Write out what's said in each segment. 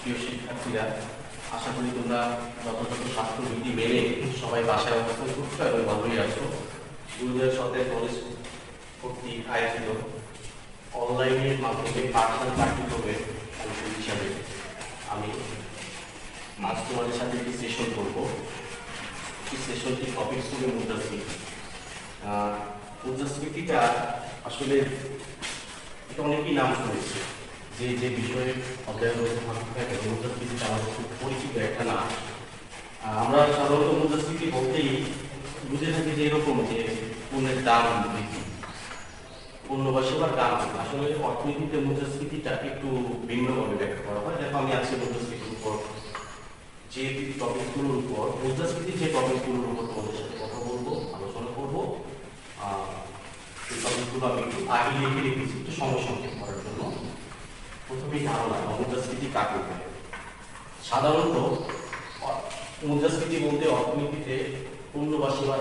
প্রিয় শিক্ষার্থীরা, আশা করি তোমরা যথাযথ স্বাস্থ্যবিধি মেনে সবাই বাসায় অবস্থান করছো এবং ভালোই আছো। গুরুদের সাথে কলেজ কর্তৃক আয়োজিত অনলাইনের মাধ্যমে পাঠদান কার্যক্রমের অংশ হিসাবে আমি আজ তোমাদের সাথে একটি সেশন করবো। এই সেশনটির টপিক ছিল মুদ্রাস্ফীতি। মুদ্রাস্ফীতিটা আসলে এটা অনেকেই নাম শুনেছে, যে যে বিষয়ে অধ্যয়ন মুদ্রাস্ফীতিটা আমাদের খুব পরিচিত একটা নাম। আমরা সাধারণত মুদ্রাস্ফীতি বলতেই বুঝে থাকি যে এরকম যে পণ্যের দাম বৃদ্ধি, পণ্য বা সেবার দাম। আসলে অর্থনীতিতে মুদ্রাস্ফীতিটা একটু ভিন্নভাবে ব্যাখ্যা করা হয়। দেখো, আমি আজকে মুদ্রাস্ফীতির উপর যে টপিকগুলোর উপর মুদ্রাস্ফীতির যে টপিকগুলোর উপর তোমাদের সাথে কথা বলবো, আলোচনা করবো, এই টপিকগুলো আমি একটু আগে লিখে রেখেছি একটু সংক্ষেপ করার জন্য। প্রথমেই ধারণা, মুদ্রাস্ফীতি কাকে বলে। সাধারণত মুদ্রাস্ফীতি বলতে অর্থনীতিতে পণ্য বা সেবার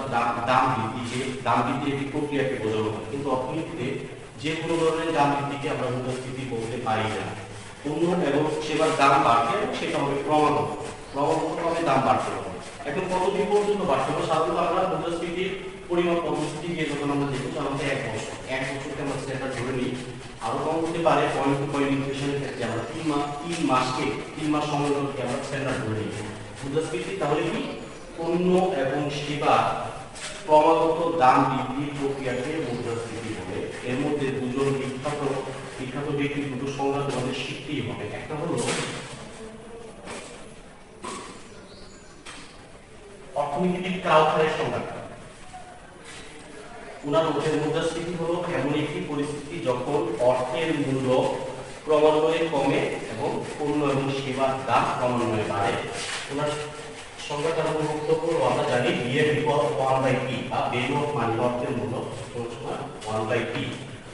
দাম বৃদ্ধির একটি প্রক্রিয়াকে বোঝানো হয়। কিন্তু অর্থনীতিতে যে কোনো ধরনের দাম বৃদ্ধিকে আমরা মুদ্রাস্ফীতি বলতে পারি না। পণ্য এবং সেবার দাম বাড়ছে, সেটা হবে ক্রমাগতভাবে দাম বাড়তে হবে। এখন কতদিন পর্যন্ত বাড়তে হবে? সাধারণত আমরা মুদ্রাস্ফীতির পরিমাপ পদ্ধতি দিয়ে যখন আমরা দেখি, সাধারণত এক বছরকে আমরা সেটা ধরে নিই। আরো কম হতে পারে, পয়েন্ট টু পয়েন্ট ইনফ্লেশনের ক্ষেত্রে আমরা 3 মাস সময়কে আমরা স্ট্যান্ডার্ড ধরে নিই মুদ্রাস্ফীতি। তাহলে কি পণ্য এবং সেবা ক্রমাগত দাম বৃদ্ধির প্রক্রিয়াকে মুদ্রাস্ফীতি বলে। এর মধ্যে দুজন বিখ্যাত ব্যক্তি দুটো সংজ্ঞা তোমাদের শিখতেই হবে। একটা হলো অর্থনীতিবিদ ক্রাউথারের সংজ্ঞাটা। উনার মধ্যে মুদ্রাস্ফীতি হলো এমন একটি পরিস্থিতি যখন অর্থের মূল্য ক্রমান্বয়ে কমে এবং পণ্য এবং সেবার দাম ক্রমান্বয়ে বাড়ে। ওনার সংজ্ঞাটা বক্তব্য আমরা জানি বিএর বিপদ 1/p বা ভ্যালু অফ মানি, অর্থের মূল্য 1/p।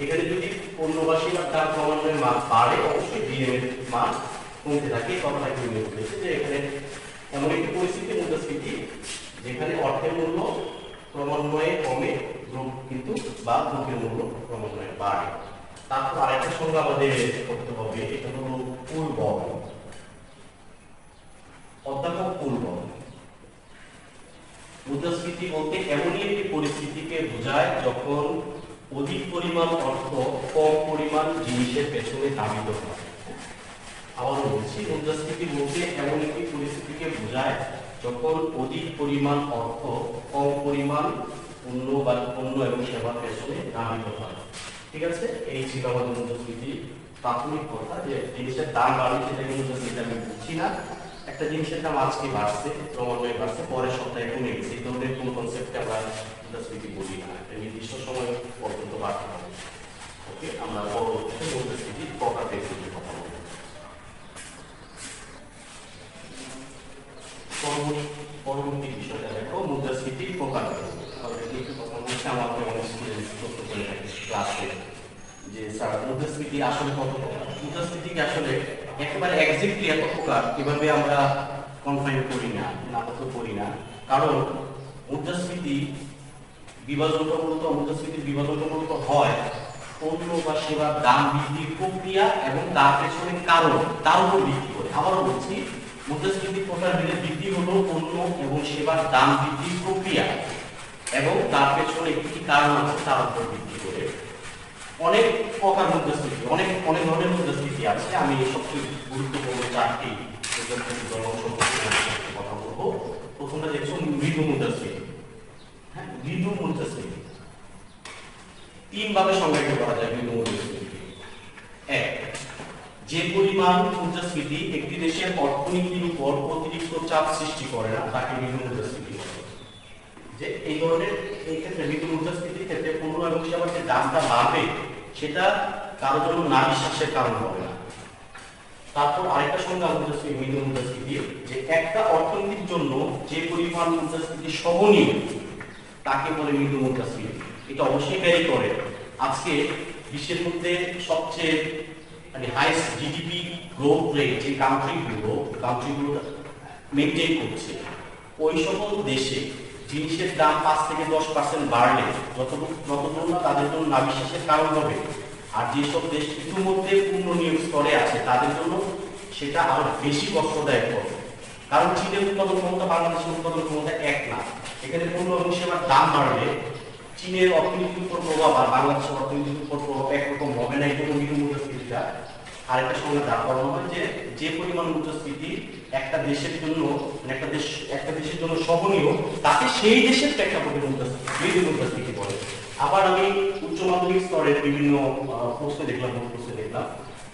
এখানে যদি পণ্য বা সেবার দাম ক্রমান্বয়ে বাড়ে, অবশ্যই বিএর মান কমতে থাকে। কথাটা কি উল্লেখ করেছে যে এখানে এমন একটি পরিস্থিতি মুদ্রাস্ফীতি যেখানে অর্থের মূল্য ক্রমান্বয়ে কমে কিন্তু বা দ্রব্যের মূল্য ক্রমান্বয়ে বাড়ে। তারপর আরেকটা সংজ্ঞা আমাদের করতে হবে, এটা হলো পূর্বক। অধ্যাপক পূর্বক মুদ্রাস্ফীতি বলতে এমনই একটি পরিস্থিতিকে বোঝায় যখন অধিক পরিমাণ অর্থ কম পরিমাণ জিনিসের পেছনে ধাবিত হয়। আবারও বলছি, মুদ্রাস্ফীতি বলতে এমন একটি পরিস্থিতিকে বোঝায় যখন অধিক পরিমাণ অর্থ কম পরিমাণ পণ্য এবং সেবার পেছনে ধাবিত হয়। ঠিক আছে, এই ছিল আমাদের মুদ্রাস্ফীতির প্রাথমিক কথা, যে জিনিসের দাম বাড়বে সেটাকে মুদ্রাস্ফীতি আমি বুঝছি না। একটা জিনিসের দাম আজকে বাড়ছে, ক্রমান্বয়ে বাড়ছে, পরের সপ্তাহে কমে গেছে, এই ধরনের কোন কনসেপ্টে আমরা মুদ্রাস্ফীতি বলি না। একটা নির্দিষ্ট সময় পর্যন্ত বাড়তে হবে। ওকে, আমরা পরবর্তীতে মুদ্রাস্ফীতির প্রকার দেখে কথা বলবো। পরবর্তী বিষয়টা দেখো, মুদ্রাস্ফীতির প্রকার। আমাকে অনেক স্টুডেন্ট প্রশ্ন করে থাকে ক্লাসে যে স্যার, মুদ্রাস্ফীতি আসলে কত প্রকার? মুদ্রাস্ফীতিকে আসলে একেবারে এক্স্যাক্টলি এত প্রকার এভাবে আমরা কনফাইন করি না, করি না। কারণ মুদ্রাস্ফীতির বিভাজনটা মূলত হয় পণ্য বা সেবার দাম বৃদ্ধির প্রক্রিয়া এবং তার পেছনে কারণ, তার উপর ভিত্তি করে। আবারও বলছি, মুদ্রাস্ফীতির প্রকার বৃদ্ধি হলো পণ্য এবং সেবার দাম বৃদ্ধির প্রক্রিয়া এবং তার পেছনে কি কারণ আছে তার উপর ভিত্তি করে। অনেক প্রকার মুদ্রাস্ফীতি, অনেক ধরনের মুদ্রাস্ফীতি আছে। আমি সবচেয়ে গুরুত্বপূর্ণ 4টি মুদ্রাস্ফীতির অংশ কথা বলবো। প্রথমটা দেখছো মৃদু মুদ্রাস্ফীতি। হ্যাঁ, মৃদু মুদ্রাস্ফীতি 3 ভাবে সংজ্ঞায়িত করা যায় মৃদু মুদ্রাস্ফীতি। 1, যে পরিমাণ মুদ্রাস্ফীতি একটি দেশের অর্থনীতির উপর অতিরিক্ত চাপ সৃষ্টি করে না, তাকে মৃদু মুদ্রাস্ফীতি বলে। যে এই ধরনের, এই ক্ষেত্রে মৃদু মুদ্রাস্ফীতির ক্ষেত্রে পণ্য এবং সেবার যে দামটা বাড়বে সেটা কারোর জন্য না বিশ্বাসের কারণ হবে না। তারপর আরেকটা সংজ্ঞা মৃদু মুদ্রাস্ফীতি, যে একটা অর্থনীতির জন্য যে পরিমাণ মুদ্রাস্ফীতি সহনীয় তাকে বলে মৃদু মুদ্রাস্ফীতি। এটা অবশ্যই ভ্যারি করে। আজকে বিশ্বের মধ্যে সবচেয়ে হাইয়েস্ট জিডিপি গ্রোথ রেট যে কান্ট্রিগুলো মেনটেন করছে, ওই সকল দেশে জিনিসের দাম 5 থেকে 10% বাড়লে যতদূর না তাদের জন্য না বিশ্বাসের কারণ হবে। আর যেসব দেশ ইতিমধ্যে পূর্ণ নিয়োগ স্তরে আছে তাদের জন্য সেটা আরো বেশি কষ্টদায়ক হবে। কারণ চীনের উৎপাদন ক্ষমতা বাংলাদেশের উৎপাদন ক্ষমতা এক না। এখানে পণ্য এবং সেবার দাম বাড়লে চীনের অর্থনীতির উপর প্রভাব আর বাংলাদেশের অর্থনীতির উপর প্রভাব একরকম হবে না। ইকোনমিক মুদ্রাস্ফীতিটা আরেকটা সঙ্গে দাঁড় করানো হয় যে পরিমাণ মুদ্রাস্ফীতি একটা দেশের জন্য একটা দেশের জন্য সহনীয়, তাকে সেই দেশের প্রেক্ষাপটে মুদ্রাস্ফীতি বলে। আবার আমি উচ্চ মাধ্যমিক স্তরের বিভিন্ন প্রশ্নে দেখলাম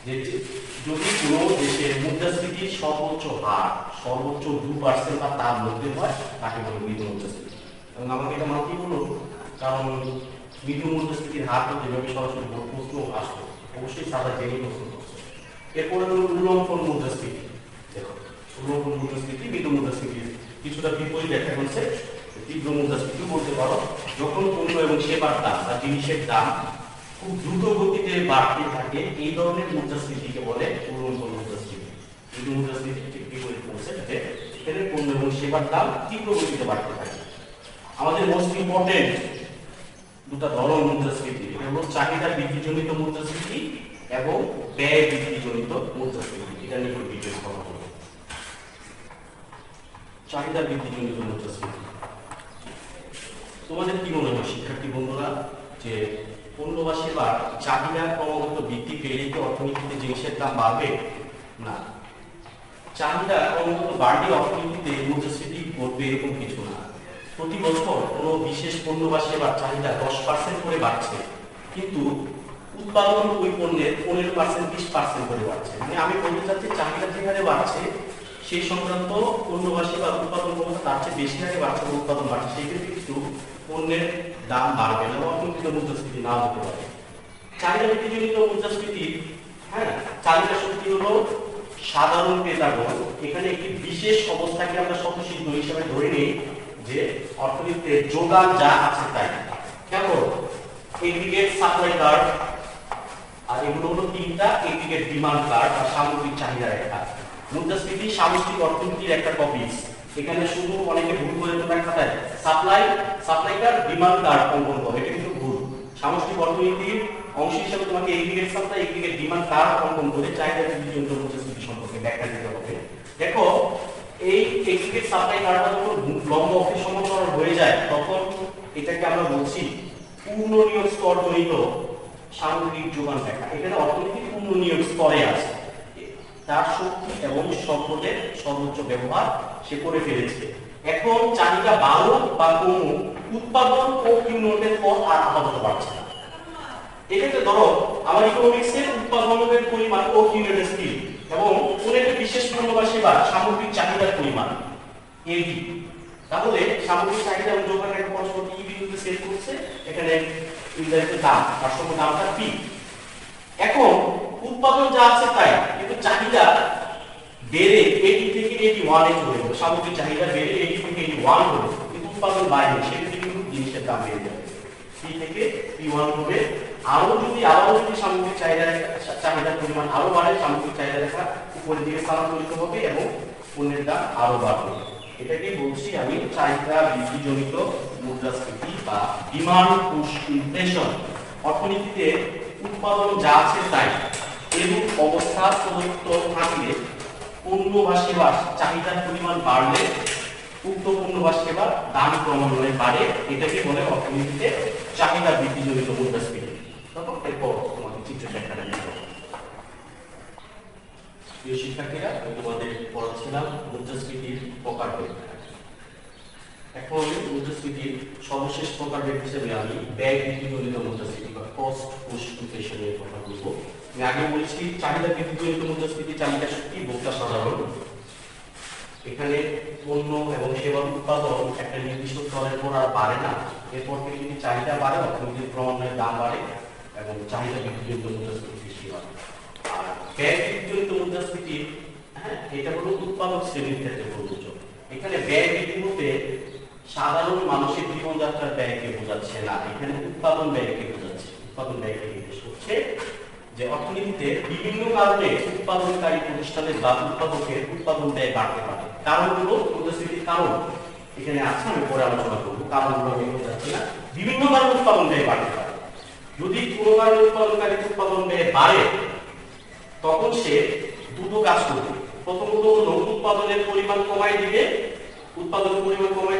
যে যদি কোনো দেশের মুদ্রাস্ফীতির সর্বোচ্চ হার সর্বোচ্চ 2% বা তার মধ্যে হয় তাকে বলে মৃদু মুদ্রাস্ফীতি। এবং আমাকে এটা মানতেই হলো, কারণ মৃদু মুদ্রাস্ফীতির হার তো যেভাবে সরাসরি প্রশ্ন আসলো অবশ্যই সাদা জেনে প্রশ্ন করছে। এরপরে হলো উল্লম্ফন মুদ্রাস্ফীতি। দেখো উল্লম্ফন মুদ্রাস্ফীতি মৃদু মুদ্রাস্ফীতির কিছুটা বিপরীত একটা কনসেপ্ট। তীব্র মুদ্রাস্ফীতি বলতে পারো যখন পণ্য এবং সেবার দাম বা জিনিসের দাম খুব দ্রুত গতিতে বাড়তে থাকে, এই ধরনের মুদ্রাস্ফীতিকে বলে উল্লম্ফন মুদ্রাস্ফীতি। মৃদু মুদ্রাস্ফীতি ঠিক বিপরীত কনসেপ্ট, যে এখানে পণ্য এবং সেবার দাম তীব্র গতিতে বাড়তে থাকে। আমাদের মোস্ট ইম্পর্টেন্ট দুটা ধরন মুদ্রাস্ফীতি, এটা হলো চাহিদা বৃদ্ধিজনিত মুদ্রাস্ফীতি এবং ব্যয় বৃদ্ধিজনিত মুদ্রাস্ফীতি। এটা নিয়ে ডিটেইলস কথা বলবো। চাহিদা বৃদ্ধিজনিত মুদ্রাস্ফীতি, তোমাদের কি মনে হয় শিক্ষার্থী বন্ধুরা, যে পণ্য বা সেবার চাহিদা ক্রমাগত বৃদ্ধি পেলে কি অর্থনীতিতে জিনিসের দাম বাড়বে? না, চাহিদা ক্রমাগত বাড়লে অর্থনীতিতে মুদ্রাস্ফীতি ঘটবে এরকম কিছু না। প্রতি বছর কোনো বিশেষ পণ্য বা সেবার চাহিদা 10% করে বাড়ছে, কিন্তু উৎপাদন ওই পণ্যের 15% 20% করে বাড়ছে। মানে আমি বলতে চাচ্ছি চাহিদা যেখানে বাড়ছে সেই সংক্রান্ত পণ্য বা সেবার উৎপাদন ক্ষমতা তার চেয়ে বেশি হারে বাড়ছে, উৎপাদন বাড়ছে, সেই ক্ষেত্রে কিন্তু পণ্যের দাম বাড়বে না, অর্থনৈতিক মুদ্রাস্ফীতি নাও হতে পারে। চাহিদা বৃদ্ধিজনিত মুদ্রাস্ফীতি, হ্যাঁ, চাহিদা শক্তি হলো সাধারণ ক্রেতাগণ। এখানে একটি বিশেষ অবস্থাকে আমরা স্বতঃসিদ্ধ হিসেবে ধরে নিই যে অর্থনীতিতে যোগান যা আছে তাই। কেমন এগ্রিগেট সাপ্লাই কার্ভ, আর এগুলো হলো তিনটা এগ্রিগেট ডিমান্ড কার্ভ বা সামগ্রিক চাহিদা রেখা। মুদ্রাস্ফীতি সামষ্টিক অর্থনীতির একটা টপিক। এখানে শুধু অনেকে ভুল করে তোমার খাতায় সাপ্লাই কার্ভ ডিমান্ড কার্ভ অঙ্কন করে, এটা কিন্তু ভুল। সামষ্টিক অর্থনীতির অংশ হিসেবে তোমাকে aggregate supply aggregate demand curve অঙ্কন করে চাহিদা বৃদ্ধিজনিত মুদ্রাস্ফীতি সম্পর্কে ব্যাখ্যা দিতে হবে। দেখো এই এগ্রিগেট সাপ্লাই কার্ভটা যখন লম্ব অক্ষের সমান্তরাল হয়ে যায় তখন এটাকে আমরা বলছি পূর্ণ নিয়োগ স্তর জনিত সামগ্রিক যোগান রেখা। এখানে অর্থনীতি পূর্ণ নিয়োগ স্তরে আছে, তার শক্তি এবং সম্পদের সর্বোচ্চ ব্যবহার সে করে ফেলেছে। এখন চাহিদা বাড়ুক বা কমুক, উৎপাদন ও উন্নয়নের পথ আর আপাতত বাড়ছে না। এক্ষেত্রে ধরো আমার ইকোনমিক্সে উৎপাদনের পরিমাণ ও ইউনিটের স্কিল এবং কোন একটা বিশেষ পণ্য বা সেবার সামগ্রিক চাহিদার পরিমাণ এডি, তাহলে সামগ্রিক চাহিদা এবং যোগান রেখা পরস্পর ই বিন্দুতে সেট করছে। এখানে নির্ধারিত দাম তার সঙ্গে দামটা পি। এখন উৎপাদন যা আছে তাই, কিন্তু চাহিদা বেড়ে 80 থেকে 81 এ চলে গেল। সামগ্রিক চাহিদা বেড়ে 80 থেকে 81 হলো, কিন্তু উৎপাদন বাড়েনি, সেক্ষেত্রে কিন্তু জিনিসের দাম বেড়ে যাবে। পি থেকে পি1 হবে। আরো যদি সামগ্রিক চাহিদার পরিমাণ আরো বাড়ে, সামগ্রিক চাহিদা রেখা উপরের দিকে স্থানান্তরিত হবে এবং পণ্যের দাম আরো বাড়বে। এটাকে বলছি আমি চাহিদা বৃদ্ধিজনিত মুদ্রাস্ফীতি বা ডিমান্ড পুশ ইনফ্লেশন। অর্থনীতিতে উৎপাদন যা আছে তাই এরূপ অবস্থা প্রদত্ত থাকলে পণ্য বা সেবার চাহিদার পরিমাণ বাড়লে উক্ত পণ্য বা সেবার দাম ক্রমান্বয়ে বাড়ে। এটাকে বলে অর্থনীতিতে চাহিদা বৃদ্ধিজনিত মুদ্রাস্ফীতি। এরপর তোমাদের চিত্র ব্যাখ্যাটা দিতে হবে। প্রিয় শিক্ষার্থীরা, আমি তোমাদের পড়াচ্ছিলাম মুদ্রাস্ফীতির প্রকারভেদ। এখন মুদ্রাস্ফীতির সর্বশেষ প্রকারভেদ হিসেবে আমি ব্যয় বৃদ্ধিজনিত মুদ্রাস্ফীতি বা কস্ট পুশ ইনফ্লেশনের কথা বলবো। আমি আগে বলেছি চাহিদা বৃদ্ধিজনিত মুদ্রাস্ফীতি চাহিদা শক্তি ভোক্তা সাধারণ। এখানে পণ্য এবং সেবার উৎপাদন একটা নির্দিষ্ট স্তরের পর আর বাড়ে না, এরপর থেকে যদি চাহিদা বাড়ে অর্থনীতির ক্রমান্বয়ে দাম বাড়ে এবং চাহিদা বৃদ্ধিজনিত মুদ্রাস্ফীতি সৃষ্টি হয়। আর ব্যয় বৃদ্ধিজনিত মুদ্রাস্ফীতি, হ্যাঁ, এটা হলো উৎপাদক শ্রেণীর ক্ষেত্রে প্রযোজ্য। এখানে ব্যয় বৃদ্ধি বলতে সাধারণ মানুষের জীবনযাত্রার ব্যয়কে বোঝাচ্ছে না, এখানে উৎপাদন ব্যয়কে বোঝাচ্ছে। উৎপাদন ব্যয়কে নির্দেশ করছে যে অর্থনীতিতে বিভিন্ন কারণে উৎপাদনকারী প্রতিষ্ঠানের বা উৎপাদকের উৎপাদন ব্যয় বাড়তে পারে। কারণগুলো মুদ্রাস্ফীতির কারণ এখানে আছে, আমি পরে আলোচনা করবো। কারণগুলো আমি বোঝাচ্ছি না, বিভিন্ন কারণে উৎপাদন ব্যয় বাড়তে পারে। যদি কোনো কারণে উৎপাদনকারী উৎপাদন ব্যয় বাড়ে তখন সে দুটো কাজ করবে। উৎপাদনের পরিমাণ কমাই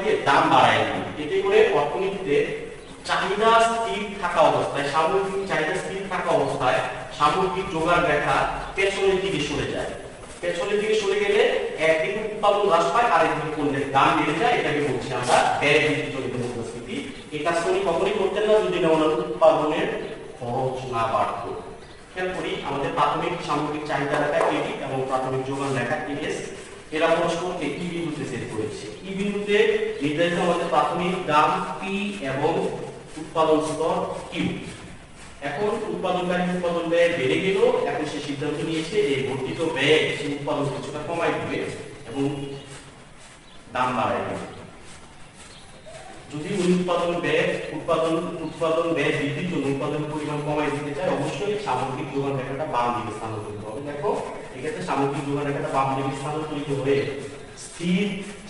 দিয়ে দাম বাড়ায় দিবে। এতে করে অর্থনীতিতে চাহিদা স্থির থাকা অবস্থায়, সামগ্রিক চাহিদা স্থির থাকা অবস্থায় সামগ্রিক যোগান রেখা পেছনের দিকে সরে যায়। পেছনের দিকে সরে গেলে একদিকে উৎপাদন হ্রাস পায়, আরেকদিকে পণ্যের দাম বেড়ে যায়। এটাকে বলছি আমরা ব্যয় বৃদ্ধিজনিত মুদ্রাস্ফীতি। এই কাজটা উনি কখনোই করতেন না যদি না ওনার উৎপাদনের খরচ না বাড়তো। খেয়াল করি আমাদের প্রাথমিক সামগ্রিক চাহিদা রেখা এটি এবং প্রাথমিক যোগান রেখা এস, এরা পরস্পরকে ই বিন্দুতে সেট করেছে। ই বিন্দুতে নির্ধারিত আমাদের প্রাথমিক দাম পি এবং উৎপাদন স্তর কিউ। এখন উৎপাদনকারী উৎপাদন ব্যয় বেড়ে গেল, এখন সে সিদ্ধান্ত নিয়েছে এই বর্ধিত ব্যয় সে উৎপাদন কিছুটা কমাই দিবে এবং দাম বাড়ায় দিবে। যদি উৎপাদন ব্যয় বৃদ্ধির জন্য উৎপাদনের পরিমাণ কমাই দিতে চায়, অবশ্যই সামগ্রিক যোগান রেখাটা বাম দিকে স্থানান্তরিত হবে। দেখো এক্ষেত্রে সামগ্রিক যোগান রেখাটা বাম দিকে স্থানান্তরিত হয়ে স্থির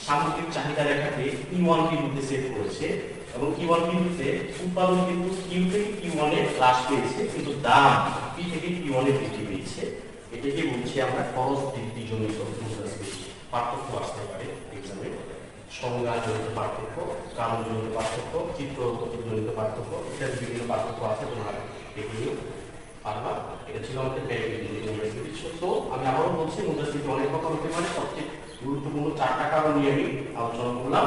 সামগ্রিক চাহিদা রেখাকে P1 বিন্দুতে সেট করেছে এবং P1 বিন্দুতে উৎপাদন কিন্তু Q থেকে P1 এ হ্রাস পেয়েছে, কিন্তু দাম P থেকে P1 এ বৃদ্ধি পেয়েছে। এটাকে বলছি আমরা খরচ বৃদ্ধিজনিত মুদ্রাস্ফীতি। পার্থক্য আসতে পারে এক্সামে, সংজ্ঞাজনিত পার্থক্য, কারণজনিত পার্থক্য, চিত্রজনিত পার্থক্য, ইত্যাদি বিভিন্ন পার্থক্য আছে, তোমরা দেখে নিও পারবা। এটা ছিল আমাদের ব্যয় বৃদ্ধিজনিত মুদ্রাস্ফীতি। তো আমি আবারও বলছি মুদ্রাস্ফীতি অনেক রকম হতে পারে। সবচেয়ে গুরুত্বপূর্ণ 4টা কারণ নিয়ে আমি আলোচনা করলাম: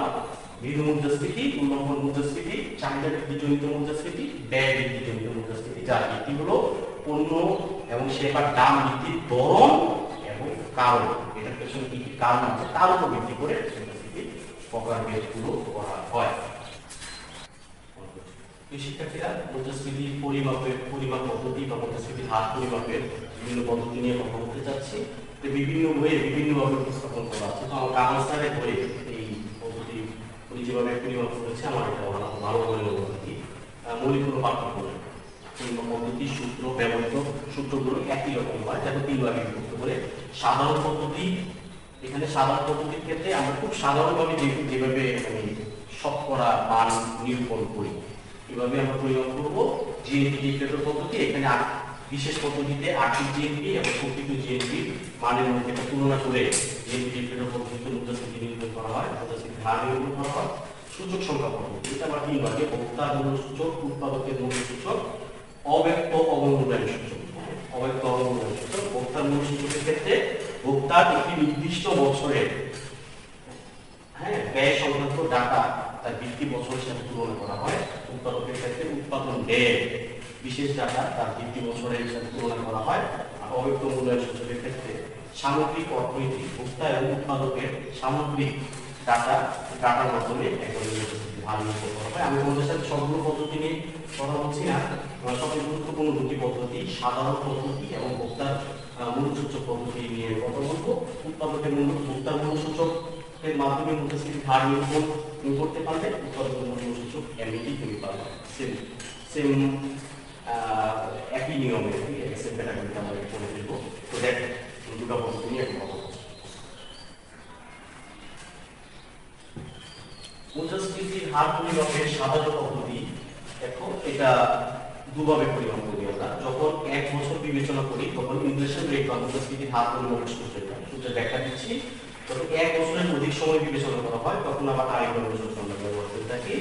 মৃদু মুদ্রাস্ফীতি, উল্লম্বন মুদ্রাস্ফীতি, চাহিদা বৃদ্ধিজনিত মুদ্রাস্ফীতি, ব্যয় বৃদ্ধিজনিত মুদ্রাস্ফীতি। যার ভিত্তি হলো পণ্য এবং সেবার দাম বৃদ্ধির ধরন এবং কারণ। এটার পেছনে কি কি কারণ আছে তার উপর ভিত্তি করে মুদ্রাস্ফীতি প্রকারভেদগুলো করা হয়। শিক্ষার্থীরা মুদ্রাস্ফীতির পরিমাপ পদ্ধতি বা মুদ্রাস্ফীতির হার পরিমাপের বিভিন্ন পদ্ধতি নিয়ে কথা বলতে চাচ্ছি। বিভিন্ন বইয়ে বিভিন্নভাবে উপস্থাপন করা আছে। তো আমার কাগজটারে ধরে এই পদ্ধতি উনি যেভাবে পরিমাপ করেছে আমার এটা ভালো বলে মনে হয়। মৌলিক কোনো পার্থক্য নেই। পদ্ধতি সূত্র ব্যবহৃত সূত্রগুলো একই রকম হয়, যাতে 3 ভাগে বিভক্ত করে। সাধারণ পদ্ধতি, এখানে সাধারণ পদ্ধতির ক্ষেত্রে আমরা খুব সাধারণভাবে যেভাবে শতকরা মান নিরূপণ করি এভাবে আমরা পরিমাপ করব। জিএনপি ডিক্টেটর পদ্ধতি, এখানে বিশেষ পদ্ধতিতে 8টি জিএনপি এবং প্রকৃত জিএনপি মানের মধ্যে তুলনা করে জিএনপি ডিক্টেটর পদ্ধতিতে মুদ্রাস্ফীতি নিরূপণ করা হয়, মুদ্রাস্ফীতির হার নিরূপণ করা হয়। সূচক সংখ্যা পদ্ধতি, এটা আমরা 3 ভাগে: ভোক্তার মূল্য সূচক, উৎপাদকের মূল্য সূচক, অব্যক্ত অবমূল্যায়ন সূচক। অব্যক্ত অবমূল্যায়ন সূচক ভোক্তার মূল্য সূচকের ক্ষেত্রে ভোক্তার একটি নির্দিষ্ট বছরের ব্যয় সংক্রান্ত ডাটা তার বৃত্তি বছরের সাথে তুলনা করা হয়। উৎপাদকের ক্ষেত্রে উৎপাদন ব্যয় বিশেষ ডাটা তার বৃত্তি বছরের সাথে তুলনা করা হয়। আর অব্যক্ত মূল্যায়ন সূচকের ক্ষেত্রে সামগ্রিক অর্থনীতি, ভোক্তা এবং উৎপাদকের সামগ্রিক ডাটার মাধ্যমে হার নির্ণয় করা হয়। আমি তোমাদের সাথে সবগুলো পদ্ধতি নিয়ে কথা বলছি না, সবচেয়ে গুরুত্বপূর্ণ 2টি পদ্ধতি সাধারণ পদ্ধতি এবং ভোক্তার মূল্যসূচক পদ্ধতি নিয়ে কথা বলবো। ভোক্তার মূল্যসূচক এর মাধ্যমে মুদ্রাস্ফীতির হার নিরূপণ করতে পারলে উৎপাদকের মূল্যসূচক এমনিতেই তুমি পাবে। সেম একই নিয়মে এক্সেল প্যাটার্নটা আমরা করে দেবো। তো দেখ দুটো পদ্ধতি নিয়ে কথা বলবো। মুদ্রাস্ফীতির হার পরিমাপের সাধারণ পদ্ধতি দেখো, এটা দুভাবে পরিমাপ করি আমরা। যখন 1 বছর বিবেচনা করি তখন ইনফ্লেশন রেট বা মুদ্রাস্ফীতির হার পরিমাপের সূত্রের ব্যাখ্যা দিচ্ছি। যখন 1 বছরের অধিক সময় বিবেচনা করা হয় তখন আবার আরেকভাবে সূত্র আমরা ব্যবহার করে থাকি।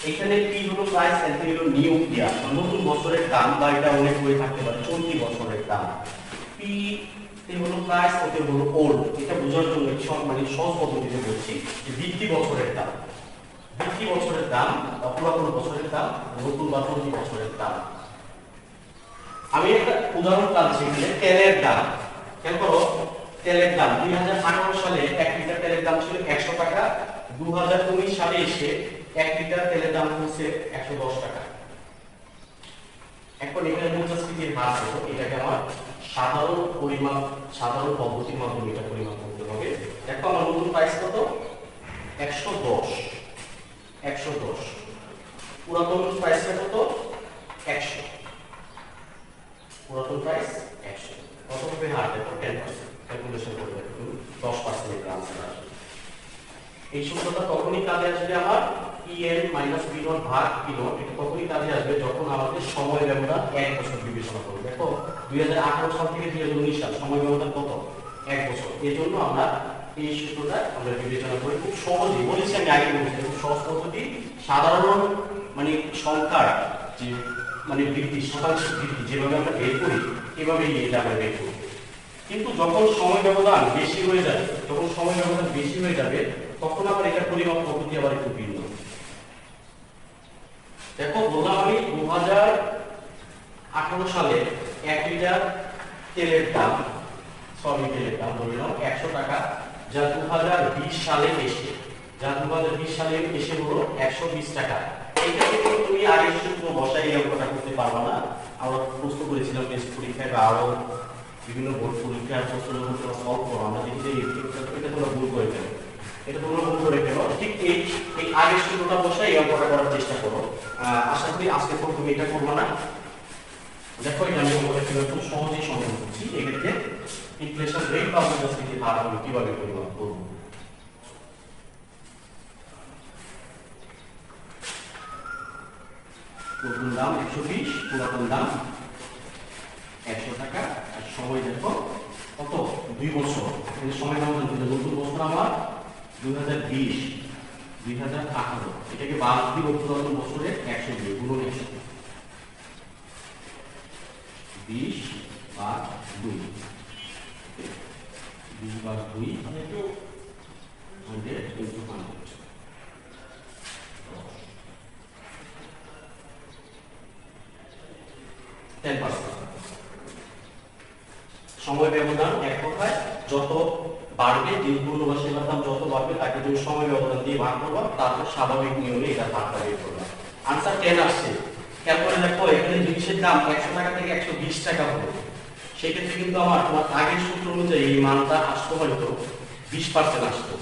এখানে পি হলো প্রাইস, এন্ড হলো নিউ ইয়ার, নতুন বছরের দাম, বা এটা অনেক হয়ে থাকতে পারে চলতি বছরের দাম। পি তে হলো প্রাইস, ওতে হলো ওল্ড। এটা বোঝার জন্য সহজ পদ্ধতিতে বলছি যে বৃত্তি বছরের দাম বা পুরাতন বছরের দাম, নতুন বা চলতি বছরের দাম। আমি একটা উদাহরণ টানছি, এখানে তেলের দাম। খেয়াল করো, তেলের দাম 2018 সালে 1 লিটার তেলের দাম ছিল 100 টাকা। 2019 সালে এসে 1 লিটার তেলের দাম হচ্ছে 110 টাকা। এখন এখানে মুদ্রাস্ফীতির হার কত, এটাকে আমার সাধারণ পদ্ধতির মাধ্যমে এটা পরিমাপ করতে হবে। দেখো আমার নতুন প্রাইস কত, 110। পুরাতন প্রাইস কত, 100। পুরাতন প্রাইস 100। কত হবে হার, দেখো 10%। ক্যালকুলেশন করবে 10% এর আনসার আসবে। এই সূত্রটা তখনই কাজে আসবে আমার EN - P0 ভাগ P0। এটা তখনই কাজে আসবে যখন আমাদের সময় ব্যবধান 1 বছর বিবেচনা করব। দেখো 2018 সাল থেকে 2019 সাল সময় ব্যবধান কত, 1 বছর। এই জন্য আমরা এই সূত্রটা আমরা বিবেচনা করি খুব সহজে, বলেছি আমি আগে বলেছি খুব সহজ পদ্ধতি, সাধারণ মানে সংখ্যার যে মানে বৃদ্ধি, শতাংশ বৃদ্ধি যেভাবে আমরা বের করি এভাবেই এটা আমরা বের করি। কিন্তু যখন সময় ব্যবধান বেশি হয়ে যাবে, যখন সময় ব্যবধান বেশি হয়ে যাবে তখন আবার এটা পরিমাপ পদ্ধতি আবার একটু ভিন্ন। দেখো বললাম আমি 2018 সালে 1 লিটার তেলের দাম, সয়াবিন তেলের দাম ধরলাম 100 টাকা, যা 2020 সালে এসে হলো 120 টাকা। এটা কিন্তু তুমি আগের সূত্র বসাই এই অঙ্কটা করতে পারবা না। আমরা প্রশ্ন করেছিলাম টেস্ট পরীক্ষায় বা আরো বিভিন্ন বোর্ড পরীক্ষার প্রশ্নগুলো সলভ করো, আমরা দেখি যে এটা তোমরা ভুল করে ফেলো, ঠিক এই আগের সূত্রটা বসাই এই অঙ্কটা করার চেষ্টা করো। আশা করি আজকে তো তুমি এটা করবে না। দেখো এটা আমি অঙ্কটা কিভাবে খুব সহজেই সমাধান করছি। এক্ষেত্রে ইনফ্লেশন রেট বা মুদ্রাস্ফীতির হার আমি কিভাবে পরিমাপ করব। নতুন দাম 120, পুরাতন দাম 100 টাকা, আর সময় দেখো কত 2 বছর। এই সময় ব্যবধান কিন্তু নতুন বছর আমার 2020, 2018, এটাকে বাদ দিয়ে পুরাতন বছরের 100 দিয়ে গুণন 100, 20 ভাগ 2, 20 ভাগ 2 100 into 100, সময় ব্যবধান এক কথায় যত বাড়বে, দিনগুলো বা সেবার দাম যত বাড়বে তাকে তুমি সময় ব্যবধান দিয়ে ভাগ করবা, তারপর স্বাভাবিক নিয়মে এটা ভাগটা বের করবা। আনসার 10 আসছে। খেয়াল করে দেখো এখানে জিনিসের দাম 100 টাকা থেকে 120 টাকা হলো, সেক্ষেত্রে কিন্তু আমার তোমার আগের সূত্র অনুযায়ী এই মানটা আসতো হয়তো 20% আসতো,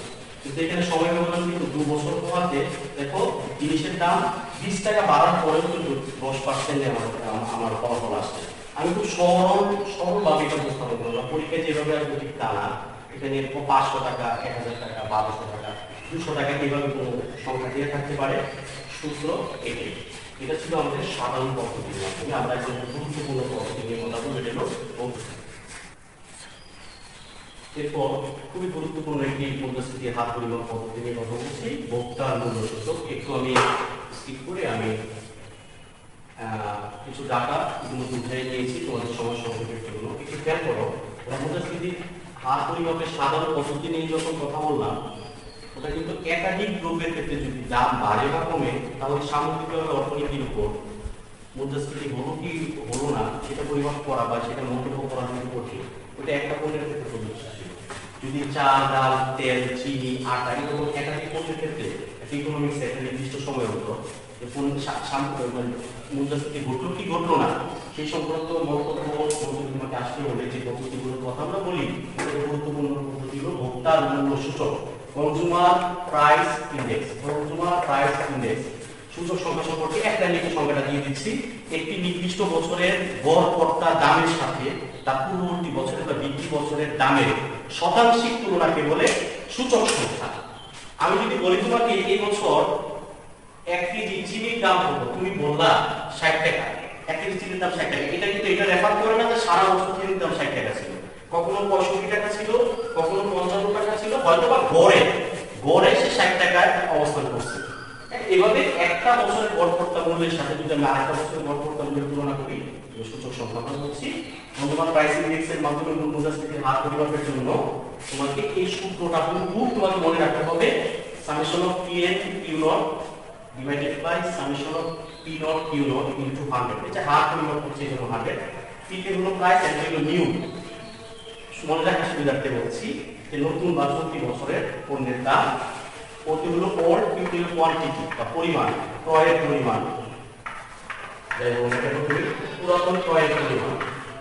কিন্তু এখানে সময় ব্যবধান কিন্তু 2 বছর হওয়াতে দেখো জিনিসের দাম 20 টাকা বাড়ার পরেও কিন্তু 10% আমার ফলাফল আসছে। আমি খুব সরলভাবে এটা উপস্থাপন করলাম, পরীক্ষায় যেভাবে আসবে ঠিক তা না। এখানে 500 টাকা, 1000 টাকা, 1200 টাকা, 200 টাকা এইভাবে কোনো সংখ্যা দিয়ে থাকতে পারে। সূত্র এটাই। এটা ছিল আমাদের সাধারণ পদ্ধতির মাধ্যমে আমরা একজন গুরুত্বপূর্ণ পদ্ধতি নিয়ে কথা বলবো, এটা হলো ভোক্তা। এরপর খুবই গুরুত্বপূর্ণ একটি মুদ্রাস্ফীতির হার পরিমাপ পদ্ধতি নিয়ে কথা বলছি, ভোক্তার মূল্য সূচক। একটু আমি স্কিপ করে আমি কিছু ডাটা ইতিমধ্যে উঠে নিয়েছি তোমাদের সময় সংক্ষেপের জন্য। একটু খেয়াল করো, মুদ্রাস্ফীতির হার পরিমাপের সাধারণ পদ্ধতি নিয়ে যখন কথা বললাম, ওটা কিন্তু একাধিক দ্রব্যের ক্ষেত্রে যদি দাম বাড়ে বা কমে তাহলে সামগ্রিকভাবে অর্থনীতির উপর মুদ্রাস্ফীতি হলো কি হলো না সেটা পরিমাপ করা বা সেটা মন্তব্য করা কিন্তু কঠিন। ওটা একটা পণ্যের ক্ষেত্রে প্রযোজ্য ছিল। যদি চাল, ডাল, তেল, চিনি, আটা এরকম একাধিক পণ্যের ক্ষেত্রে একটা ইকোনমিক্স একটা নির্দিষ্ট সময় হতো মুদ্রাস্ফীতি ঘটলো কি ঘটলো না সেই সংক্রান্ত মন্তব্য তোমাকে আসতে হলে যে পদ্ধতিগুলোর কথা আমরা বলি, গুরুত্বপূর্ণ পদ্ধতি হলো ভোক্তার মূল্য সূচক, consumer price index. Consumer price index সূচক সংখ্যা সম্পর্কে একটা লিখে সংখ্যাটা দিয়ে দিচ্ছি। একটি নির্দিষ্ট বছরের গড় কর্তা দামের সাথে তার পূর্ববর্তী বছরের বা বিক্রি বছরের দামের শতাংশিক তুলনাকে বলে সূচক সংখ্যা। আমি যদি বলি তোমাকে এই বছর 1 কেজি চিনির দাম কত, তুমি বললা 60 টাকা, 1 কেজি চিনির দাম 60 টাকা, এটা কিন্তু এটা রেফার করে না যে সারা বছর চিনির দাম 60 টাকা ছিল, কখনো 65 টাকা ছিল, কখনো 55 টাকা ছিল, হয়তো বা গড়ে সে 60 টাকায় অবস্থান করছে। এভাবে একটা বছরের গড়পড়তা মূল্যের সাথে যদি আমি আরেকটা বছরের গড়পড়তা মূল্যের তুলনা করি, সূচক সংখ্যা বলছি। বর্তমান প্রাইস ইন্ডেক্সের মাধ্যমে মুদ্রাস্ফীতির হার পরিমাপের জন্য তোমাকে এই সূত্রটা খুব তোমাকে মনে রাখতে হবে, summation of PN Q0 divided by summation of P0 Q0 into 100। এটা হার পরিমাপ করছে এই জন্য 100। P হলো প্রাইস, এটা হলো নিউ। মনে রাখার সুবিধার্থে বলছি যে নতুন বা চলতি বছরের পণ্যের দাম, ওটি হলো ওল্ড, কিন্তু হলো কোয়ান্টিটি বা পরিমাণ, ক্রয়ের পরিমাণ, পুরাতন ক্রয়ের পরিমাণ।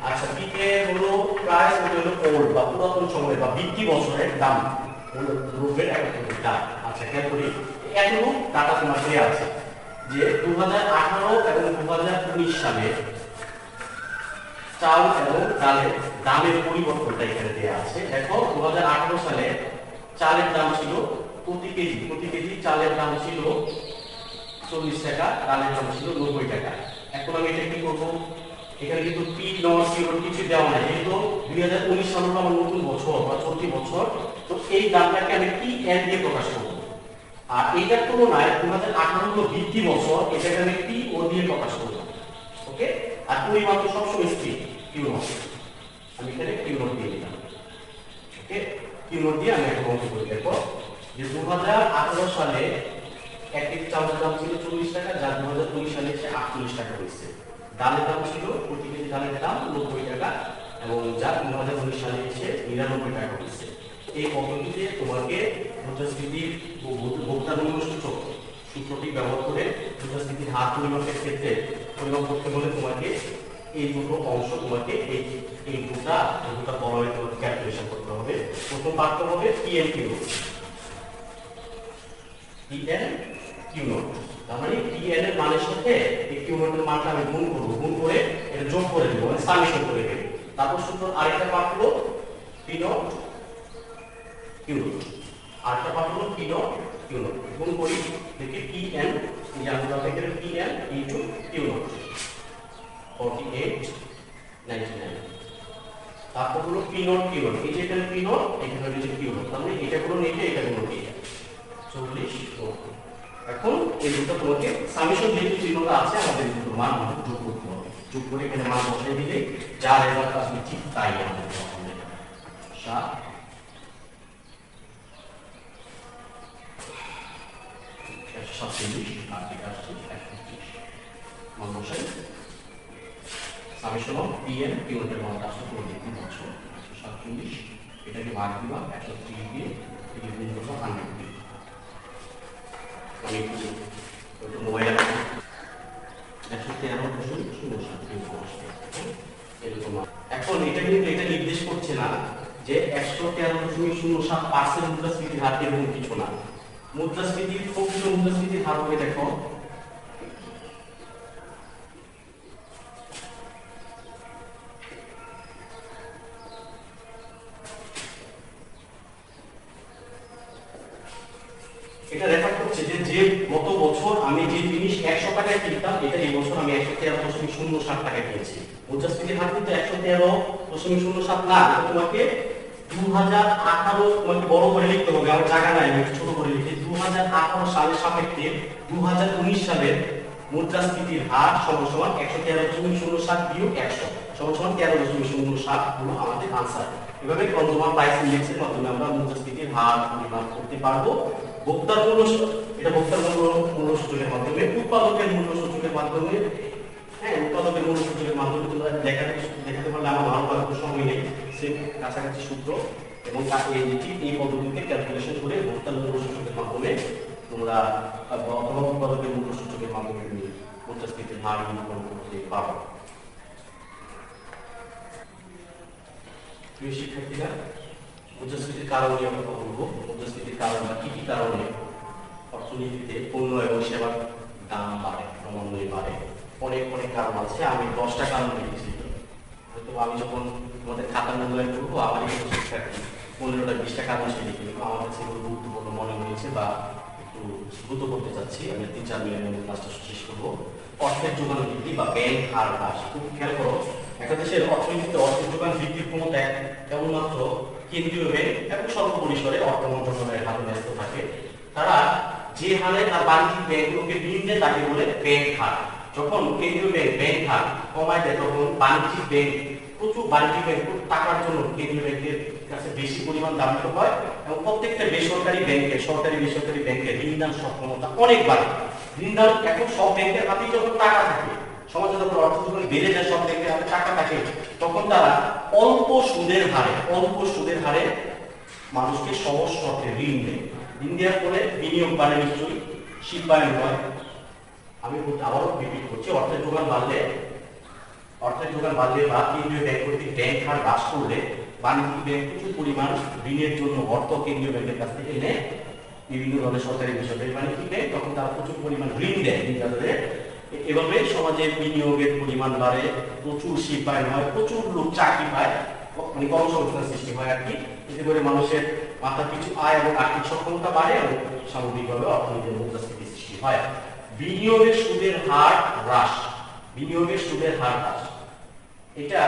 আচ্ছা, পিকে হলো প্রাইস, ওটি হলো ওল্ড বা পুরাতন সময় বা বিক্রি বছরের দাম, দ্রব্যের একত্রিত দাম। আচ্ছা, খেয়াল করি এতটুকু ডাটা তোমার দেওয়া আছে যে 2018 এবং 2019 সালে চাল এবং ডালের দামের পরিবর্তনটা এখানে দেওয়া আছে। দেখো 2018 সালে চালের দাম ছিল প্রতি কেজি চালের দাম ছিল 40 টাকা, ডালের দাম ছিল 90 টাকা। এখন আমি এটা কি করবো, এখানে কিন্তু P নট Q কিছু দেওয়া নাই, যেহেতু 2019 সাল আমার নতুন বছর বা চলতি প্রতি বছর। তো এই দামটাকে আমি PN দিয়ে প্রকাশ করব। আর এইটার তুলনায় 2018 হলো বৃদ্ধি বছর, এটাকে আমি PO দিয়ে প্রকাশ করব। ওকে, আর পরিমাণ তো সবসময় স্থির, Q0। আমি এখানে Q0 দিয়ে দিলাম। ওকে, Q0 দিয়ে আমি একটা অঙ্ক করে দেখো যে 2018 সালে এক কেজি চাউলের দাম ছিল 40 টাকা, যা 2019 সালে এসে 48 টাকা হয়েছে। ডালের দাম ছিল প্রতি কেজি ডালের দাম 90 টাকা, এবং যা 2019 সালে এসে 99 টাকা হয়েছে। এই পদ্ধতিতে তোমাকে মুদ্রাস্ফীতির ভোক্তা মূল্য সূচক সূত্রটি ব্যবহার করে মুদ্রাস্ফীতির হার পরিমাপের ক্ষেত্রে পরিমাপ করতে হলে তোমাকে এই দুটো অংশ তোমাকে এই দুটা বলয়ে তোমাকে ক্যালকুলেশন করতে হবে। প্রথম পার্ট হবে PN Q0। তার মানে PN এর মানের সাথে এই Q0 এর মানটা আমি গুণ করব, গুণ করে এটা যোগ করে দেব, মানে সামেশন করে দেব। তারপর সূত্র আরেকটা পার্ট হলো P0 Q0, আরেকটা পার্ট হলো P0 Q0। গুণ করি দেখি PN, এই আমরা থেকে PN ইনটু Q0 4899। তারপর হলো P0 Q0, এই যে এখানে P0, এখানে হলো যে Q0, তার মানে এটা গুলো নিতে এটা গুলো নিতে 40। এখন এই দুটো তোমাকে সামেশন যেহেতু চিহ্নটা আছে, আমাদের দুটো মান যোগ করতে হবে। যোগ করে এখানে মান বসাই দিলে যা রেজাল্ট আসবে ঠিক তাই আমাদের হবে। 7 147 আর এটা আসছে 130 মান বসাই। সামেশন অফ PN Q0 এর মানটা আসলে করে দিতে বছর 147, এটাকে ভাগ দিবা 130 দিয়ে, এই গুণ করবা 100 দিয়ে। আমি একটু মোবাইল 113.07 এরকম। এখন এটা কিন্তু এটা নির্দেশ করছে না যে 113.07% মুদ্রাস্ফীতির হার, এরকম কিছু না। মুদ্রাস্ফীতির প্রকৃত মুদ্রাস্ফীতির হার হবে দেখো এটা রেফার করছে যে গত বছর আমি যে জিনিস 100 টাকায় কিনতাম, এটা এই বছর আমি 113.07 টাকায় কিনেছি। মুদ্রাস্ফীতির হার কিন্তু 113.07 না, এটা তোমাকে 2018 তোমাকে বড় করে লিখতে হবে, আমার জায়গা নাই, আমি ছোট করে লিখি। 2018 সালের সাপেক্ষে 2019 সালের মুদ্রাস্ফীতির হার সমান 113.07 বিয়োগ 100 সমান 13.07 হলো আমাদের আনসার। এভাবে কনজিউমার প্রাইস ইন্ডেক্সের মাধ্যমে আমরা মুদ্রাস্ফীতির হার পরিমাপ করতে পারবো। ভোক্তার মূল্য, এটা ভোক্তার মূল্য সূচকের মাধ্যমে, উৎপাদকের মূল্য সূচকের মাধ্যমে। হ্যাঁ, উৎপাদকের মূল্য সূচকের মাধ্যমে তোমরা দেখাতে পারলে আমার ভালো করার সময় নেই, সে কাছাকাছি সূত্র এবং এই পদ্ধতিতে ক্যালকুলেশন করে ভোক্তার মূল্য সূচকের মাধ্যমে তোমরা অথবা উৎপাদকের মূল্য সূচকের মাধ্যমে তুমি মুদ্রাস্ফীতির হার নির্ধারণ করতে পারো। প্রিয় শিক্ষার্থীরা, মুদ্রাস্ফীতির কারণ নিয়ে আমরা কথা বলবো। মুদ্রাস্ফীতির কারণ বা কি কি কারণে অর্থনীতিতে পণ্য এবং সেবার দাম বাড়ে, ক্রমান্বয়ে বাড়ে। অনেক কারণ আছে, আমি 10টা কারণ লিখেছি। হয়তো আমি যখন তোমাদের খাতা মূল্যায়ন করবো, আমার এই শিক্ষার্থী 15টা 20টা কারণ সে লিখে দেবো। আমার কাছে এগুলো গুরুত্বপূর্ণ মনে হয়েছে বা একটু দ্রুত করতে চাচ্ছি, আমি 3-4 মিনিটের মধ্যে কাজটা শেষ করবো। অর্থের যোগান বৃদ্ধি বা ব্যাংক হার হ্রাস। খুব খেয়াল করো, একটা দেশের অর্থনীতিতে অর্থের যোগান বৃদ্ধির ক্ষমতা কেবলমাত্র কেন্দ্রীয় ব্যাংক এবং স্বল্প পরিসরে অর্থ মন্ত্রণালয়ের হাতে ন্যস্ত থাকে। তারা যে হারে তার বাণিজ্যিক ব্যাংকগুলোকে ঋণ দেয় তাকে বলে ব্যাংক হার। যখন কেন্দ্রীয় ব্যাংক হার কমায় দেয়, তখন বাণিজ্যিক ব্যাংক টাকার জন্য কেন্দ্রীয় ব্যাংকের কাছে বেশি পরিমাণ দাবিত হয়, এবং প্রত্যেকটা বেসরকারি ব্যাংকের, সরকারি বেসরকারি ব্যাংকের ঋণ দান সক্ষমতা অনেক বাড়ে। ঋণ দান এখন সব ব্যাংকের হাতেই যখন টাকা থাকে, সমাজে যখন অর্থ যখন বেড়ে যায়, সব ব্যাংকের হাতে টাকা থাকে, তখন তারা অল্প সুদের হারে মানুষকে সহজ শর্তে ঋণ দেয়। ঋণ দেওয়ার ফলে বিনিয়োগ বাড়ে, নিশ্চয়ই শিল্পায়ন হয়। আমি আবারও রিপিট করছি, অর্থের যোগান বাড়লে বা কেন্দ্রীয় ব্যাংক কর্তৃক ব্যাংক হার হ্রাস করলে বাণিজ্যিক ব্যাংক প্রচুর পরিমাণ ঋণের জন্য অর্থ কেন্দ্রীয় ব্যাংকের কাছ থেকে এনে বিভিন্ন ধরনের সরকারি বেসরকারি বাণিজ্যিক ব্যাংক তখন তারা প্রচুর পরিমাণ ঋণ দেয় ঋণদাতাদের। এভাবে সমাজে বিনিয়োগের পরিমাণ বাড়ে, প্রচুর শিল্পায়ন হয়, প্রচুর লোক চাকরি পায়, মানে কর্মসংস্থান সৃষ্টি হয় আর কি। এতে করে মানুষের মাথা পিছু আয় এবং আর্থিক সক্ষমতা বাড়ে এবং সামগ্রিকভাবে অর্থনীতির মুদ্রাস্ফীতি সৃষ্টি হয়। বিনিয়োগের সুদের হার হ্রাস, এটা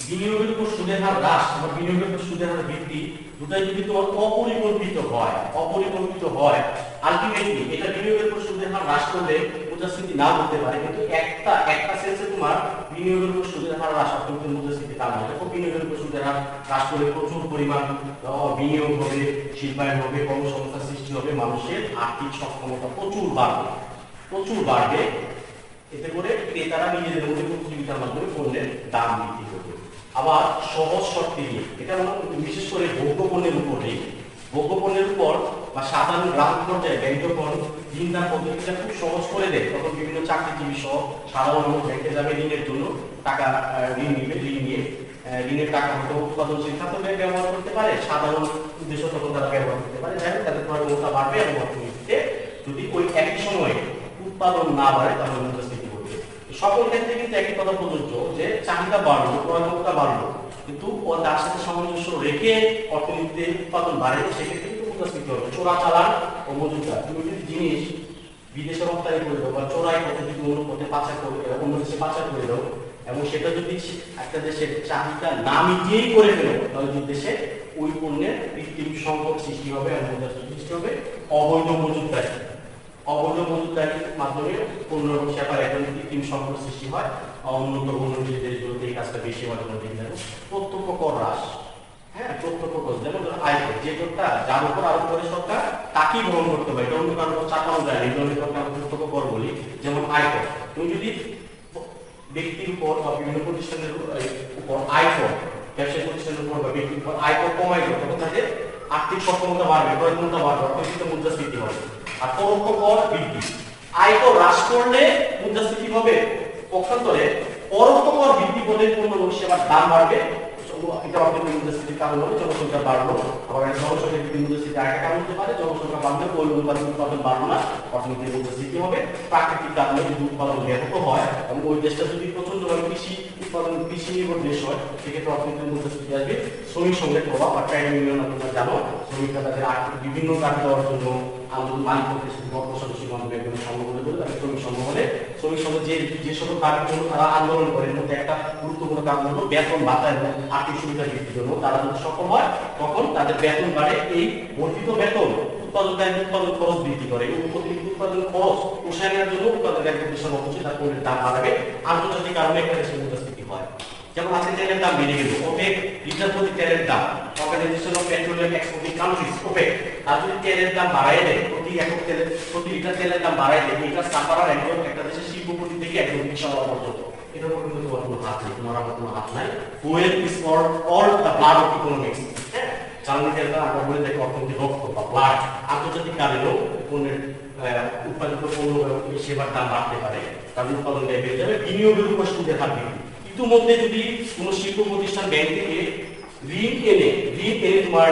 বিনিয়োগের উপর সুদের হার হ্রাস বা বিনিয়োগের উপর সুদের হার বৃদ্ধি দুটাই যদি তোমার অপরিকল্পিত হয় আলটিমেটলি এটা বিনিয়োগের উপর সুদের হার হ্রাস করলে মুদ্রাস্ফীতি না হতে পারে, কিন্তু একটা সেন্সে তোমার বিনিয়োগের উপর সুদের হার হ্রাস করতে মুদ্রাস্ফীতি তা নয়। দেখো বিনিয়োগের উপর সুদের হার হ্রাস করলে প্রচুর পরিমাণ বিনিয়োগ হবে, শিল্পায়ন হবে, কর্মসংস্থান সৃষ্টি হবে, মানুষের আর্থিক সক্ষমতা প্রচুর বাড়বে। এতে করে ক্রেতারা নিজেদের মধ্যে প্রতিযোগিতার মাধ্যমে পণ্যের দাম বৃদ্ধি করবে। আবার সহজ শর্তে দিয়ে এটা বিশেষ করে ভোগ্য পণ্যের উপর নেই, ভোগ্য পণ্যের উপর বা সাধারণ গ্রাহক পর্যায়ে ব্যাংক যখন ঋণ দান পদ্ধতিটা খুব সহজ করে দেয়, তখন বিভিন্ন চাকরিজীবী সহ সাধারণ মানুষ ব্যাংকে যাবে ঋণের জন্য, টাকা ঋণ নিবে, ঋণ নিয়ে ঋণের টাকা হয়তো উৎপাদনশীল খাতে ব্যবহার করতে পারে, সাধারণ উদ্দেশ্য তখন তারা ব্যবহার করতে পারে, যাই হোক তাদের ক্রয় ক্ষমতা বাড়বে এবং অর্থনীতিতে যদি ওই একই সময়ে উৎপাদন না বাড়ে তাহলে মুদ্রাস্ফীতি ঘটবে। সকল ক্ষেত্রে কিন্তু একই কথা প্রযোজ্য যে চাহিদা বাড়লো, ক্রয় ক্ষমতা বাড়লো, কিন্তু তার সাথে সামঞ্জস্য রেখে অর্থনীতিতে উৎপাদন বাড়ে, সেক্ষেত্রে কিন্তু মুদ্রাস্ফীতি হবে। চোরাচালান ও মজুতদার, তুমি যদি জিনিস বিদেশে রপ্তানি করে দাও বা চোরাই পথে যদি অন্য পথে পাচার করে অন্য দেশে পাচার করে দাও এবং সেটা যদি একটা দেশের চাহিদা না মিটিয়েই করে ফেলো, তাহলে যদি দেশে ওই পণ্যের কৃত্রিম সংকট সৃষ্টি হবে এবং মুদ্রাস্ফীতি সৃষ্টি হবে। অবৈধ মজুতদারির মাধ্যমে পণ্য সেবার একটা কৃত্রিম সংকট সৃষ্টি হয়। উন্নত উন্নয়নশীল দেশগুলোতে এই কাজটা বেশি হয়। প্রত্যক্ষ কর হ্রাস, প্রত্যক্ষ কর যেমন আয়কর, যে করটা যার উপর আরোপ করে সরকার তাকেই গ্রহণ করতে হবে, এটা অন্য কারণ চাপানো যায় না, এই ধরনের করটা আমরা প্রত্যক্ষ কর বলি। যেমন আয়কর, তুমি যদি ব্যক্তির উপর বা বিভিন্ন প্রতিষ্ঠানের উপর আয়কর, ব্যবসায়িক প্রতিষ্ঠানের উপর বা ব্যক্তির উপর আয়কর কমাই দাও, তখন তাদের আর্থিক সক্ষমতা বাড়বে, ক্রয় ক্ষমতা বাড়বে, অর্থনীতিতে মুদ্রাস্ফীতি হবে। আর পরোক্ষ কর বৃদ্ধি, আয়কর হ্রাস করলে মুদ্রাস্ফীতি হবে, পক্ষান্তরে পরোক্ষ কর বৃদ্ধি করলে পণ্য ও সেবার দাম বাড়বে, এটা অর্থনৈতিক মুদ্রাস্ফীতির কারণ হবে। জনসংখ্যা বাড়লো, আবার জনসংখ্যা বৃদ্ধি মুদ্রাস্ফীতি আরেকটা কারণ হতে পারে, জনসংখ্যা বাড়লে ওই অনুপাতে উৎপাদন বাড়লো না, অর্থনীতির মুদ্রাস্ফীতি হবে। প্রাকৃতিক কারণে যদি উৎপাদন ব্যাহত হয় এবং ওই দেশটা যদি প্রচন্ডভাবে কৃষি নির্ভর দেশ হয়, সেক্ষেত্রে অর্থনীতির মুদ্রাস্ফীতি আসবে। শ্রমিক সংঘের প্রভাব বা ট্রেড ইউনিয়ন, আপনারা জানো শ্রমিকরা তাদের বিভিন্ন দাবি দেওয়ার জন্য আন্দোলন মালিক পক্ষের সাথে সদস্যের মাধ্যমে একজন সংঘ গড়ে তোলে, তাদের শ্রমিক সংঘ বলে। শ্রমিক সংঘ যে সকল দাবির জন্য তারা আন্দোলন করে, এর মধ্যে একটা গুরুত্বপূর্ণ কারণ হলো বেতন ভাতা এবং আর্থিক সুবিধা বৃদ্ধির জন্য তারা যদি সক্ষম হয় তখন তাদের বেতন বাড়ে। এই বর্ধিত বেতন উৎপাদন খরচ বৃদ্ধি করে, অতিরিক্ত উৎপাদন খরচ পোষায় নেওয়ার জন্য উৎপাদনকারী প্রতিষ্ঠান অবশ্যই তার পণ্যের দাম বাড়াবে। আন্তর্জাতিক কারণে একটা দেশের মুদ্রাস্ফীতি হয়, যেমন আজকে তেলের দাম বেড়ে গেল, ওপেক লিটার প্রতি তেলের দাম, organization of petroleum exporting countries OPEC, আর যদি তেলের দাম বাড়ায় দেয়, প্রতি লিটার তেলের দাম বাড়ায় দেয়, এটা সাফারার একটা দেশের শিল্পপতি থেকে একদম বিশাল পর্যন্ত, এটার উপর কিন্তু তোমার কোনো হাত নেই, তোমার আমার কোনো হাত নাই। Fuel is for all the blood of economics, জ্বালানি তেলটা আমরা বলে থাকি অর্থনীতি রক্ত বা ব্লাড। আন্তর্জাতিক কারণেও পণ্যের উৎপাদিত পণ্য সেবার দাম বাড়তে পারে, কারণ উৎপাদন ব্যয় বেড়ে যাবে। বিনিয়োগের উপর সুদের হার বৃদ্ধি, ইতিমধ্যে যদি কোনো শিল্প প্রতিষ্ঠান ব্যাংক থেকে ঋণ এনে তোমার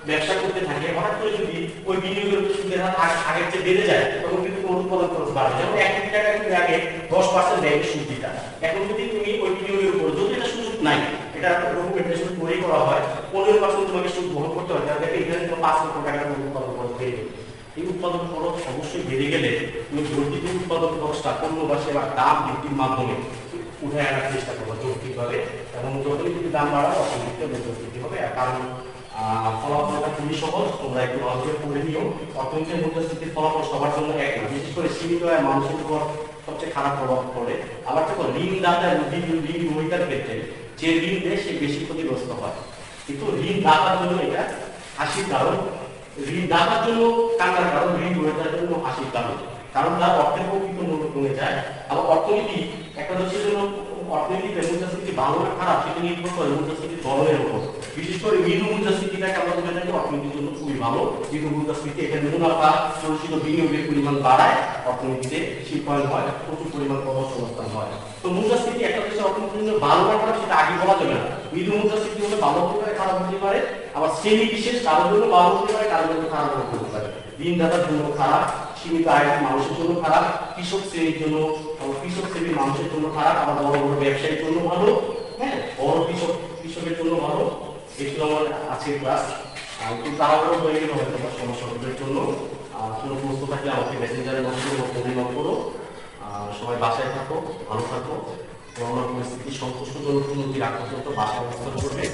ব্যবসা করতে থাকে, হঠাৎ করে যদি ওই বিনিয়োগের উপর সুদের হার আগের চেয়ে বেড়ে যায়, তখন কিন্তু তোমার উৎপাদন খরচ বাড়বে। যেমন 1 কোটি টাকা কিন্তু আগে 10% ব্যাংকের সুদ দিতা, এখন যদি তুমি ওই বিনিয়োগের উপর, যদি এটা সুযোগ নাই, এটা ডকুমেন্টেশন করে করা হয়, 15% তোমাকে সুদ বহন করতে হয়, তাহলে এখানে তোমার 5 লক্ষ টাকার উৎপাদন খরচ বেড়ে যাবে। এই উৎপাদন খরচ অবশ্যই বেড়ে গেলে তুমি বর্ধিত উৎপাদন খরচটা পণ্য বা সেবার দাম বৃদ্ধির মাধ্যমে উঠে আনার চেষ্টা করবো যৌক্তিকভাবে, এবং যতই যদি দাম বাড়াবো অর্থনীতিতে মুদ্রাস্ফীতি হবে। কারণ ফলাফলটা খুবই সহজ, তোমরা একটু ভালো করে পড়ে নিও। অর্থনীতির মুদ্রাস্ফীতির ফলাফল সবার জন্য এক না, বিশেষ করে সীমিত আয় মানুষের উপর সবচেয়ে খারাপ প্রভাব পড়ে। আবার দেখো ঋণদাতা এবং ঋণ গ্রহীতার ক্ষেত্রে যে ঋণ দেয় সে বেশি ক্ষতিগ্রস্ত হয়, কিন্তু ঋণ দাতার জন্য এটা হাসির কারণ, ঋণ দাতার জন্য কান্নার কারণ, ঋণ গ্রহীতার জন্য হাসির কারণ, কারণ তার অর্থের প্রকৃত মূল্য কমে যায়। আবার অর্থনীতি একটা দেশের জন্য অর্থনীতিতে মুদ্রাস্ফীতি ভালো না খারাপ সেটা নির্ভর করে মুদ্রাস্ফীতির ধরনের উপর। বিশেষ করে মৃদু মুদ্রাস্ফীতিটাকে আমরা বলে থাকি অর্থনীতির জন্য খুবই ভালো। মৃদু মুদ্রাস্ফীতি এখানে মুনাফা সঞ্চিত বিনিয়োগের পরিমাণ বাড়ায়, অর্থনীতিতে শিল্পায়ন হয়, প্রচুর পরিমাণ কর্মসংস্থান হয়। তো মুদ্রাস্ফীতি একটা দেশের অর্থনীতির জন্য ভালো না খারাপ সেটা আগে বলা যাবে না। মৃদু মুদ্রাস্ফীতি হলে ভালো হতে পারে, খারাপ হতে পারে, আবার শ্রেণী বিশেষ কারোর জন্য ভালো হতে পারে, কারোর জন্য খারাপ হতে পারে। ঋণদাতার জন্য খারাপ, সীমিত আয়ের মানুষের জন্য খারাপ, কৃষক শ্রেণীর মানুষের জন্য খারাপ, আবার বড় বড় ব্যবসায়ীর জন্য ভালো, বড় কৃষকের জন্য ভালো। এগুলো আমার আজকের ক্লাস, কিন্তু তাড়াহুড়ো হয়ে গেলে হয়তো সমস্যাগুলোর জন্য কোনো প্রশ্ন থাকলে আমাকে মেসেঞ্জারের মাধ্যমে ফোনে নক করো। সবাই বাসায় থাকো, ভালো থাকো। করোনা পরিস্থিতি সন্তোষজনক উন্নতির আগ পর্যন্ত বাসায় অবস্থান করবে।